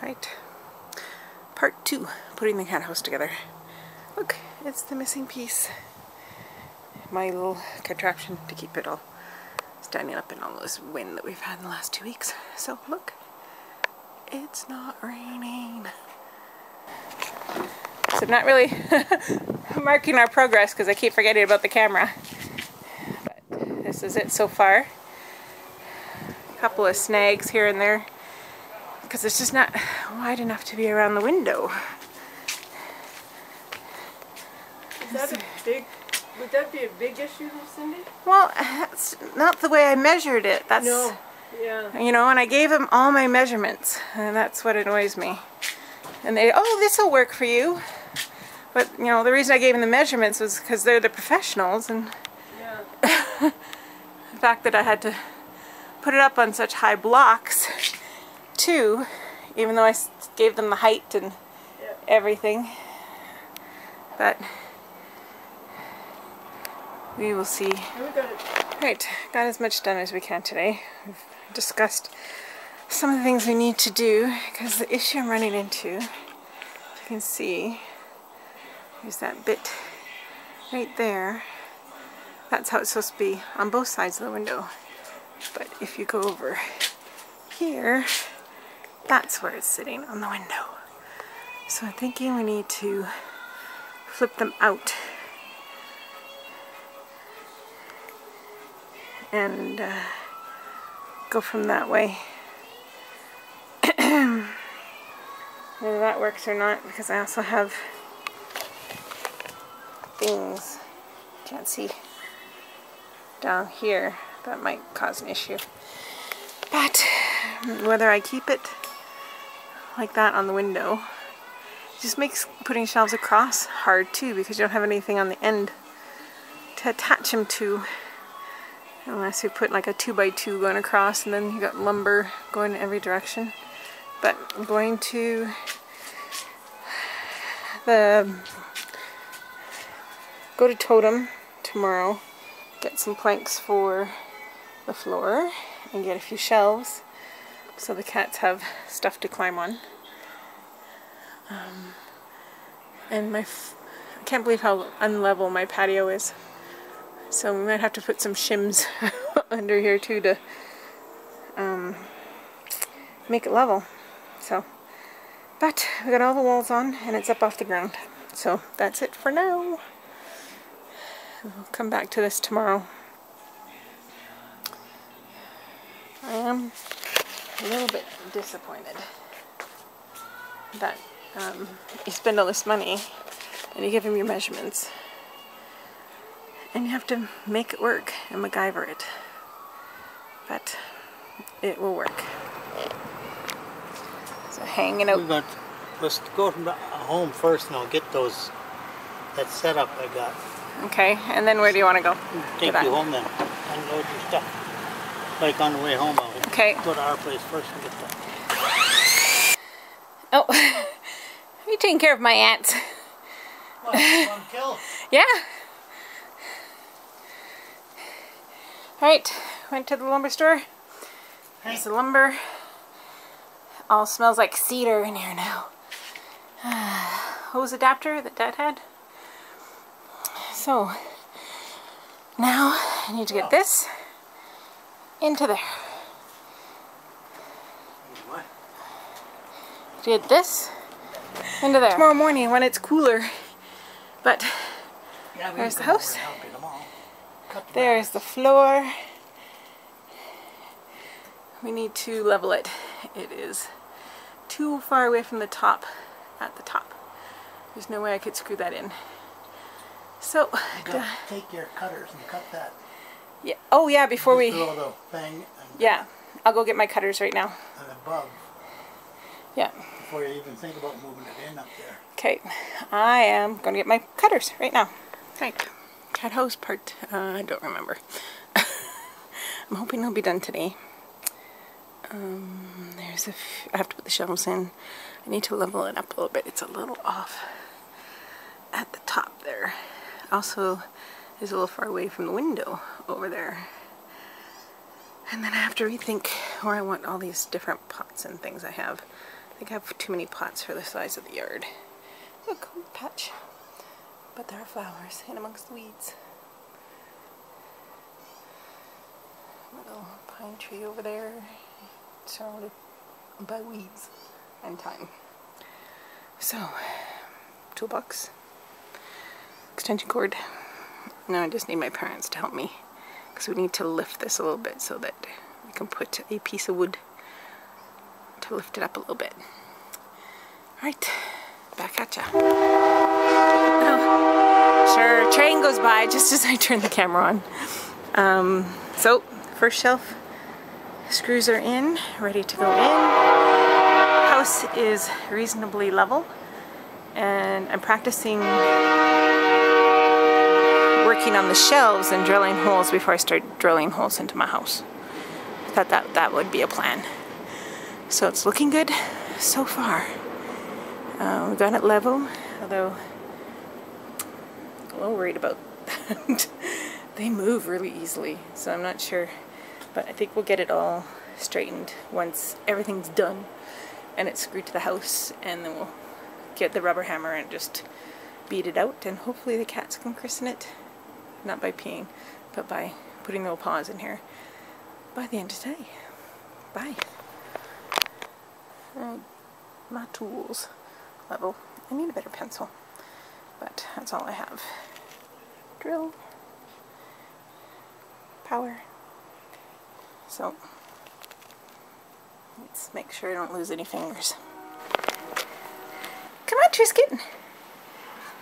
Right. Part 2, putting the cat house together. Look, it's the missing piece. My little contraption to keep it all standing up in all this wind that we've had in the last 2 weeks. So look, it's not raining. So I'm not really marking our progress because I keep forgetting about the camera. But this is it so far. A couple of snags here and there because it's just not wide enough to be around the window. Is that a big, would that be a big issue, Cindy? Well, that's not the way I measured it. That's, no. Yeah. You know, and I gave them all my measurements, and that's what annoys me. And they, oh, this will work for you. But, you know, the reason I gave them the measurements was because they're the professionals, and yeah. the fact that I had to put it up on such high blocks, too, even though I gave them the height and everything. But we will see. Right, got as much done as we can today. We've discussed some of the things we need to do because the issue I'm running into, you can see, is that bit right there. That's how it's supposed to be on both sides of the window. But if you go over here, that's where it's sitting on the window. So I'm thinking we need to flip them out and go from that way. Whether that works or not, because I also have things, can't see, down here that might cause an issue. But whether I keep it like that on the window, it just makes putting shelves across hard too, because you don't have anything on the end to attach them to. Unless you put like a 2x2 going across, and then you got lumber going in every direction. But I'm going to go to Totem tomorrow, get some planks for the floor, and get a few shelves so the cats have stuff to climb on. And I can't believe how unlevel my patio is. So we might have to put some shims under here too to make it level. So, but we got all the walls on and it's up off the ground. So that's it for now. We'll come back to this tomorrow. I am a little bit disappointed that you spend all this money and you give them your measurements. And you have to make it work and MacGyver it. But it will work. So hanging out. Let's go home first and I'll get that setup I got. Okay, and then where do you want to go? Take you home then. Unload your stuff. Like on the way home, I'll go to our place first and get that. Oh, are you taking care of my ants? What, you want to kill? Yeah. Alright, went to the lumber store. There's the lumber. All smells like cedar in here now. Hose adapter that Dad had. So, now I need to get this into there. What? Get this into there. Tomorrow morning when it's cooler. But there's the house. There's the floor. We need to level it. It is too far away from the top at the top. There's no way I could screw that in. So, you gotta take your cutters and cut that. Yeah. Oh yeah, before we throw the thing and yeah, I'll go get my cutters right now. And above. Yeah. Before you even think about moving it in up there. Okay, I am going to get my cutters right now. Right, cat house part, I don't remember. I'm hoping it'll be done today. I have to put the shelves in. I need to level it up a little bit. It's a little off at the top there. Also, is a little far away from the window over there. And then I have to rethink where I want all these different pots and things I have. think I have too many pots for the size of the yard. Look, patch. But there are flowers in amongst the weeds. Little pine tree over there, surrounded by weeds and thyme. So, toolbox, extension cord. Now I just need my parents to help me, because we need to lift this a little bit so that we can put a piece of wood to lift it up a little bit. Alright, back at ya. Oh, sure, train goes by just as I turn the camera on. So, first shelf, screws are in, ready to go in. House is reasonably level, and I'm practicing working on the shelves and drilling holes before I start drilling holes into my house. I thought that would be a plan. So it's looking good so far. We got it level, although I'm a little worried about that. They move really easily, so I'm not sure. But I think we'll get it all straightened once everything's done and it's screwed to the house, and then we'll get the rubber hammer and just beat it out, and hopefully the cats can christen it. Not by peeing, but by putting little paws in here by the end of the day. Bye. My tools level. I need a better pencil, but that's all I have. Drill. Power. So, let's make sure I don't lose any fingers. Come on, Trisket.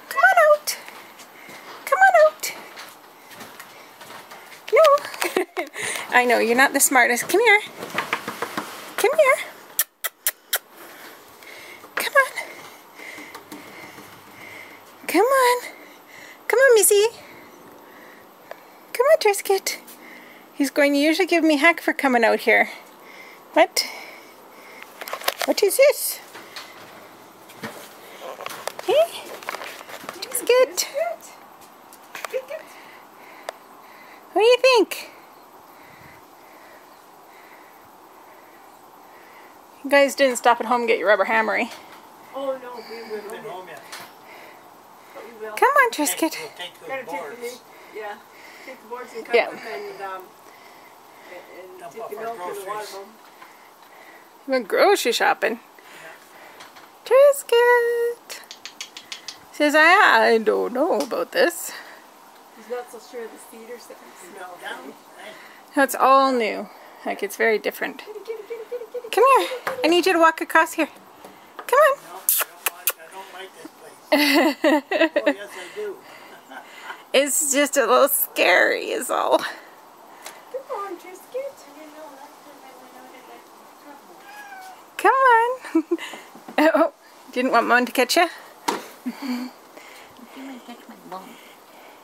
Come on out. Come on out. No. I know, you're not the smartest. Come here. Come here. Come on. Come on. Come on, Missy. Come on, Trisket. He's going to usually give me heck for coming out here. What? What is this? Hey? Trisket. What do you think? You guys didn't stop at home and get your rubber hammery. Oh no, we will. Home yet. But we will. Come on, Trisket. We'll take Gotta those take boards. the, yeah, take the boards and cut Yeah. them and Dump take off the our milk and the water groceries. home. Went grocery shopping. Trisket says, I don't know about this. He's not so sure of the cedar stems. No. Down. No, it's all new. Like, it's very different. Kitty, kitty, kitty, kitty, kitty. Come here. I need you to walk across here. Come on. No, I don't like this place. Oh, yes, I do. It's just a little scary is all. Come on, Trisket. Come on. Oh, didn't want Mom to catch you?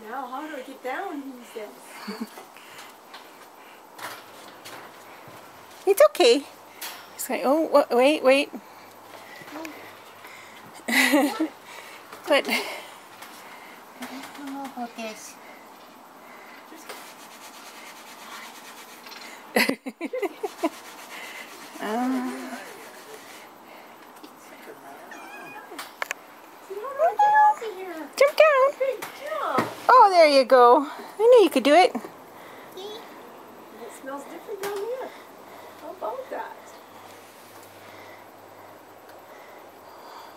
Now, how do I get down? He says. It's okay. He's like, oh, wait. But I don't know about this. jump down. Big jump. Oh, there you go. I knew you could do it. It smells different down here. How about that?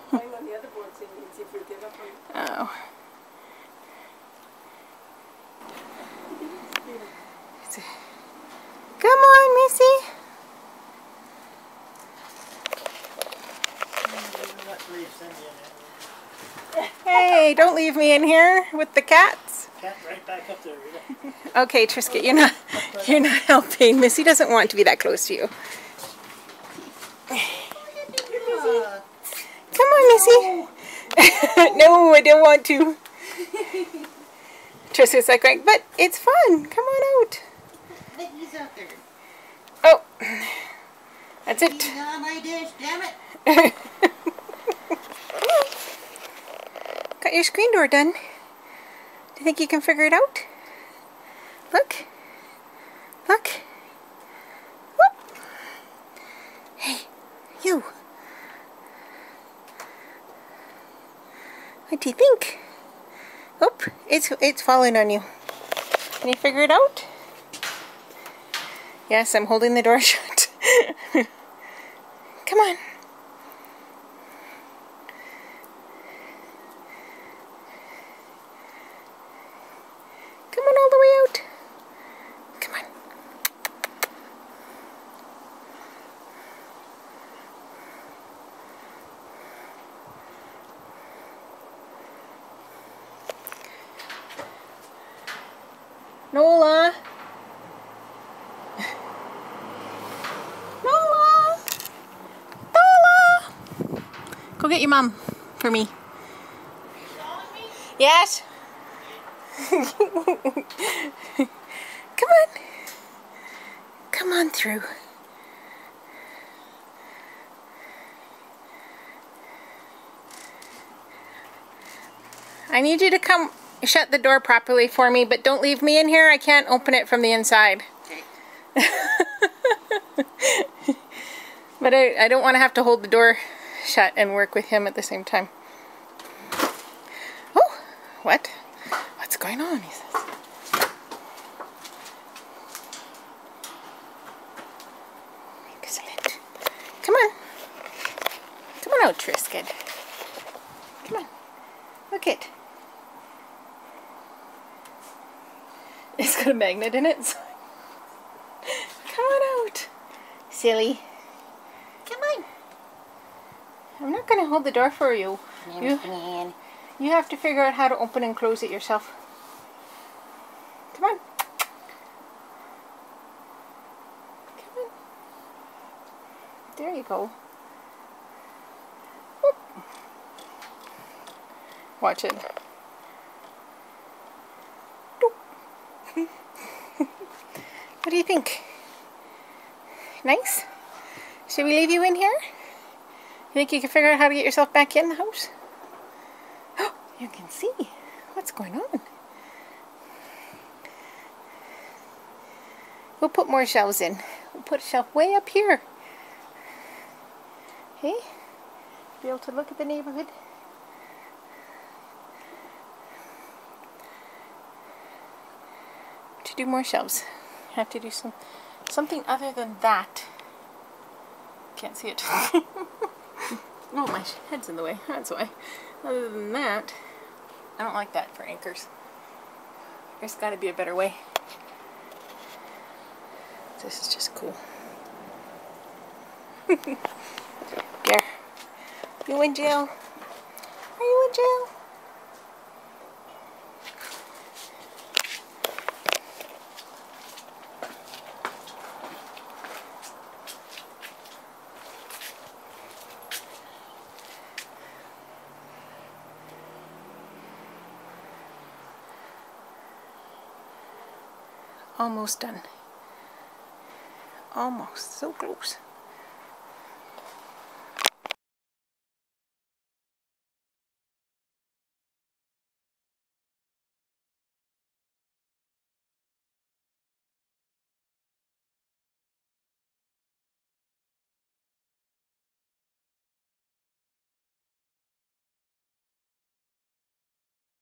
Climb on the other board so you can see if you'll get up on Oh. Come on, Missy. Hey, don't leave me in here with the cats. Cat right back up there. Okay, Trisket, you're not helping. Missy doesn't want to be that close to you. Come on, Missy. No, I don't want to. Trisket's like, but it's fun. Come on out. But he's out there. Oh, that's it. He's on my dish, damn it. Got your screen door done. Do you think you can figure it out? Look. Look. Whoop. Hey, you. do you think? Oh, it's falling on you. Can you figure it out? Yes, I'm holding the door shut. Come on. Come on all the way out. Come on. Nola! Nola! Nola! Go get your mom for me. Yes? Come on. Come on through. I need you to come shut the door properly for me, but don't leave me in here. I can't open it from the inside. But I don't want to have to hold the door shut and work with him at the same time. Oh, what? What's going on? He says. Excellent. Come on. Come on out, Trisket. Come on. Look it. It's got a magnet in it. So. Come on out. Silly. Come on. I'm not going to hold the door for you. You have to figure out how to open and close it yourself. Come on. Come on. There you go. Whoop. Watch it. What do you think? Nice? Should we leave you in here? You think you can figure out how to get yourself back in the house? Oh, you can see what's going on. We'll put more shelves in. We'll put a shelf way up here. Okay? Be able to look at the neighborhood. To do more shelves. Have to do something other than that. Can't see it. Oh, my head's in the way. That's why. Other than that, I don't like that for anchors. There's got to be a better way. This is just cool. There. You in jail? Are you in jail? Almost done. Almost. So close.